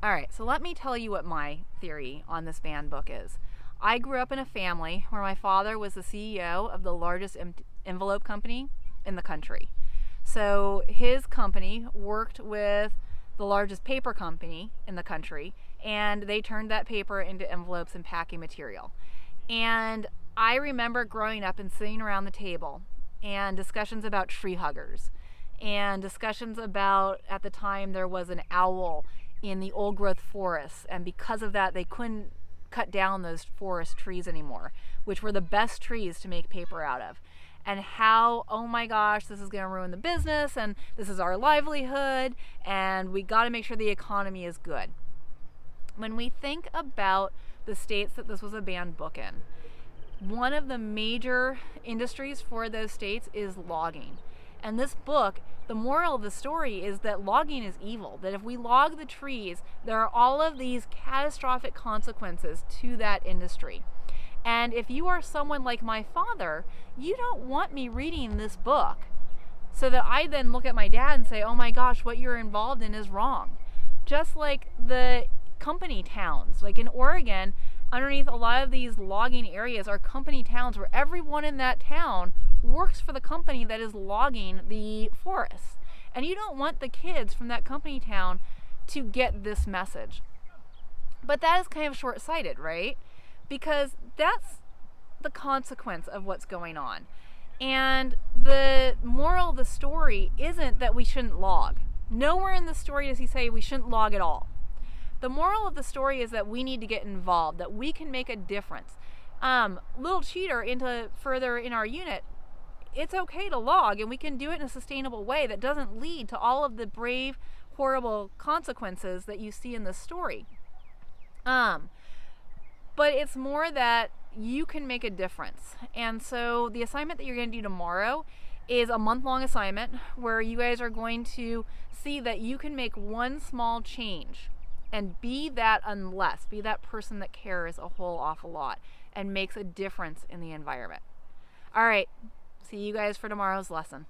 All right, so let me tell you what my theory on this banned book is. I grew up in a family where my father was the CEO of the largest envelope company in the country. So his company worked with the largest paper company in the country, and they turned that paper into envelopes and packing material. And I remember growing up and sitting around the table and discussions about tree huggers and discussions about, at the time, there was an owl in the old growth forests, and because of that, they couldn't cut down those forest trees anymore, which were the best trees to make paper out of. And how, oh my gosh, this is going to ruin the business, and this is our livelihood, and we got to make sure the economy is good. When we think about the states that this was a banned book in, one of the major industries for those states is logging. And this book, the moral of the story is that logging is evil, that if we log the trees, there are all of these catastrophic consequences to that industry. And if you are someone like my father, you don't want me reading this book so that I then look at my dad and say, oh my gosh, what you're involved in is wrong. Just like the company towns, like in Oregon, underneath a lot of these logging areas are company towns where everyone in that town works for the company that is logging the forests. And you don't want the kids from that company town to get this message. But that is kind of short-sighted, right? Because that's the consequence of what's going on. And the moral of the story isn't that we shouldn't log. Nowhere in the story does he say we shouldn't log at all. The moral of the story is that we need to get involved, that we can make a difference. Little cheater into further in our unit, it's okay to log, and we can do it in a sustainable way that doesn't lead to all of the brave, horrible consequences that you see in the story. But it's more that you can make a difference. And so the assignment that you're going to do tomorrow is a month-long assignment where you guys are going to see that you can make one small change and be that person that cares a whole awful lot and makes a difference in the environment. All right, see you guys for tomorrow's lesson.